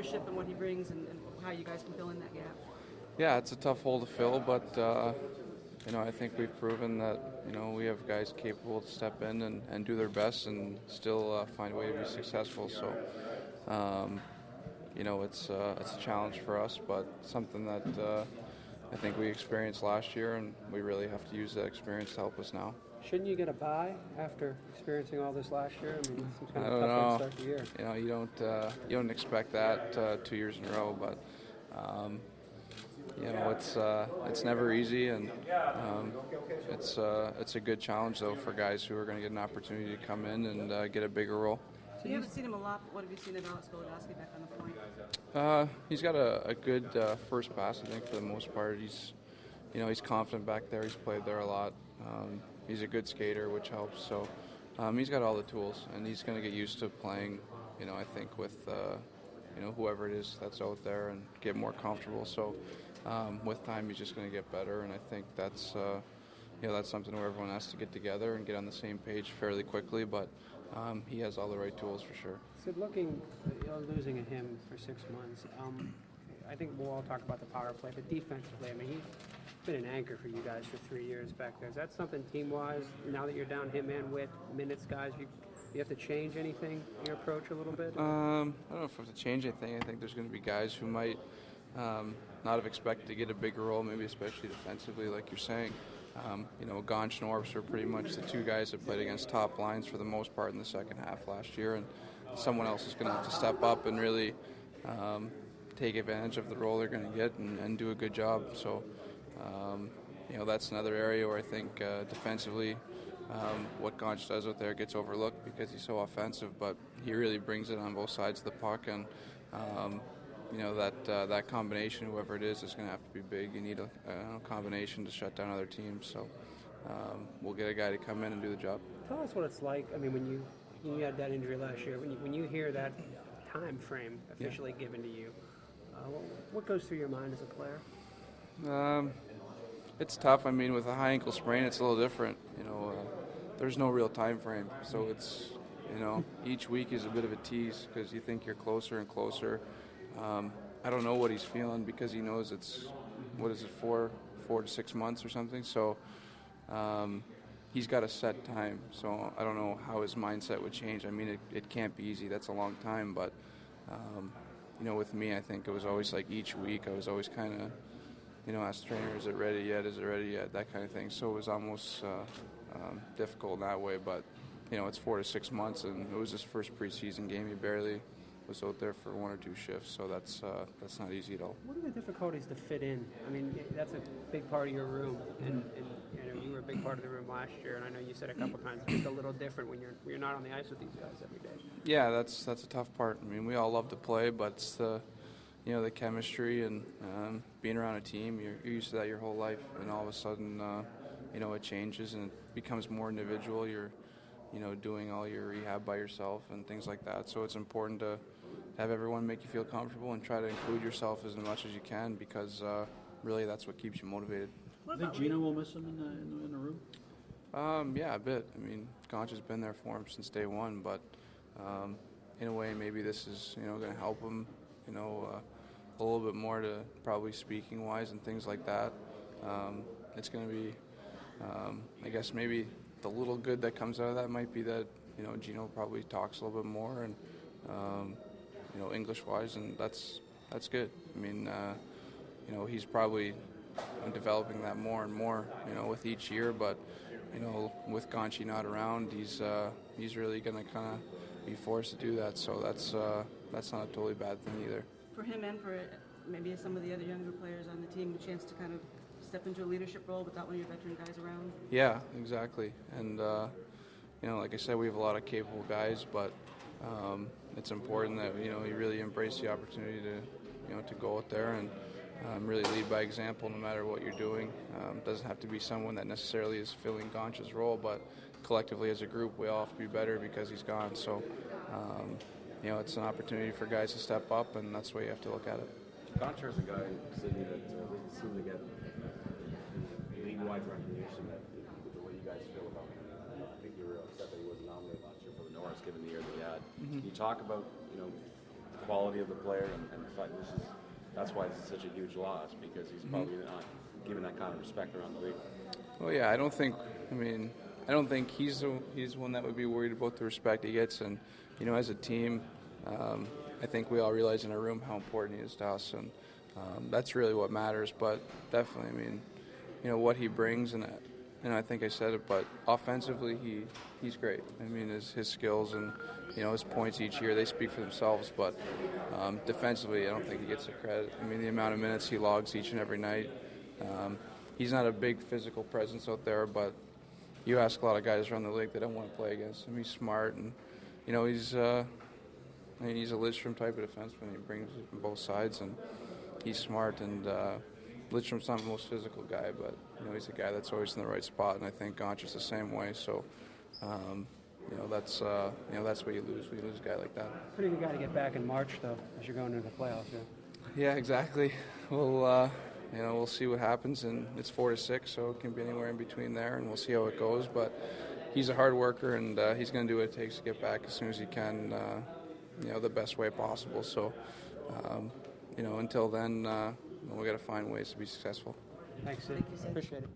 leadership and what he brings, and how you guys can fill in that gap. Yeah, it's a tough hole to fill, but I think we've proven that we have guys capable to step in and do their best and still find a way to be successful. So it's a challenge for us, but something that I think we experienced last year, and we really have to use that experience to help us now. Shouldn't you get a bye after experiencing all this last year? I mean, it's kind I of don't a tough way to know. start the year. You don't expect that 2 years in a row, but it's never easy, and it's a good challenge though for guys who are going to get an opportunity to come in and get a bigger role. So you haven't seen him a lot, but what have you seen of Alex Goligoski back on the point? He's got a good first pass, I think, for the most part. He's confident back there. He's played there a lot. He's a good skater, which helps. So he's got all the tools, and he's going to get used to playing, I think, with whoever it is that's out there and get more comfortable. So with time, he's just going to get better, and I think that's something where everyone has to get together and get on the same page fairly quickly, but he has all the right tools for sure. So losing him for 6 months, I think we'll all talk about the power play, but defensively, I mean, he's been an anchor for you guys for 3 years back there. Is that something team-wise, now that you're down him and with minutes, guys, you have to change anything in your approach a little bit? I don't know if we have to change anything. I think there's going to be guys who might not have expected to get a bigger role, maybe especially defensively, like you're saying. Gonch and Orbs were pretty much the two guys that played against top lines for the most part in the second half last year, and someone else is going to have to step up and really take advantage of the role they're going to get and do a good job. So, that's another area where I think defensively what Gonch does out there gets overlooked because he's so offensive, but he really brings it on both sides of the puck, and that combination, whoever it is going to have to be big. You need a combination to shut down other teams. So we'll get a guy to come in and do the job. Tell us what it's like. I mean, when you had that injury last year, when you hear that time frame officially given to you, what goes through your mind as a player? It's tough. I mean, with a high ankle sprain, it's a little different. There's no real time frame, so it's each week is a bit of a tease because you think you're closer and closer. I don't know what he's feeling because he knows it's 4 to 6 months or something. So he's got a set time. So I don't know how his mindset would change. I mean, it can't be easy. That's a long time, but with me, I think it was always like each week I was always kind of ask the trainer, is it ready yet? Is it ready yet? That kind of thing. So it was almost difficult in that way. But, it's 4 to 6 months, and it was his first preseason game. He barely was out there for 1 or 2 shifts, so that's not easy at all. What are the difficulties to fit in? I mean, that's a big part of your room, and you were a big part of the room last year, and I know you said a couple times it's just a little different when you're not on the ice with these guys every day. Yeah, that's a tough part. I mean, we all love to play, but it's the chemistry and being around a team. You're used to that your whole life, and all of a sudden, it changes and it becomes more individual. You're, doing all your rehab by yourself and things like that. So it's important to have everyone make you feel comfortable and try to include yourself as much as you can because really that's what keeps you motivated. I think Gino will miss him in the room? Yeah, a bit. I mean, Gonch has been there for him since day one, but in a way maybe this is, going to help him, a little bit more to probably speaking-wise and things like that. It's going to be, I guess maybe the little good that comes out of that might be that, Gino probably talks a little bit more and, English-wise, and that's good. I mean, he's probably developing that more and more, with each year, but, with Gonchi not around, he's really going to kind of be forced to do that, so that's not a totally bad thing either. For him and for maybe some of the other younger players on the team, a chance to kind of step into a leadership role without one of your veteran guys around? Yeah, exactly. And, like I said, we have a lot of capable guys, but it's important that, you really embrace the opportunity to go out there and really lead by example no matter what you're doing. It doesn't have to be someone that necessarily is filling Gonch's role, but collectively as a group, we all have to be better because he's gone. So, it's an opportunity for guys to step up, and that's the way you have to look at it. Gonch is a guy, Sidney, that doesn't seem to get league-wide recognition with the way you guys feel about him. I think you were upset that he wasn't nominated last year for the Norris, given the year that he had. Can you talk about, quality of the player, and the fact that's why it's such a huge loss, because he's probably not given that kind of respect around the league. Well, yeah, I don't think he's the one that would be worried about the respect he gets. And, you know, as a team, I think we all realize in our room how important he is to us, and that's really what matters. But definitely, I mean, you know, what he brings, and I think I said it, but offensively, he's great. I mean, his skills and, you know, his points each year, they speak for themselves. But defensively, I don't think he gets the credit. I mean, the amount of minutes he logs each and every night. He's not a big physical presence out there, but you ask a lot of guys around the league, they don't want to play against him. He's smart, and, you know, he's a Lidstrom type of defenseman. He brings it from both sides, and he's smart. And Lidstrom's not the most physical guy, but, you know, he's a guy that's always in the right spot, and I think Gonch is the same way. So, you know, that's what you lose when you lose a guy like that. Pretty good guy to get back in March, though, as you're going into the playoffs. Yeah, exactly. Well, you know, we'll see what happens, and it's 4 to 6, so it can be anywhere in between there, and we'll see how it goes. But he's a hard worker, and he's going to do what it takes to get back as soon as he can, you know, the best way possible. So, you know, until then, we got to find ways to be successful. Thanks, Sid. Thank you, Sid. Appreciate it.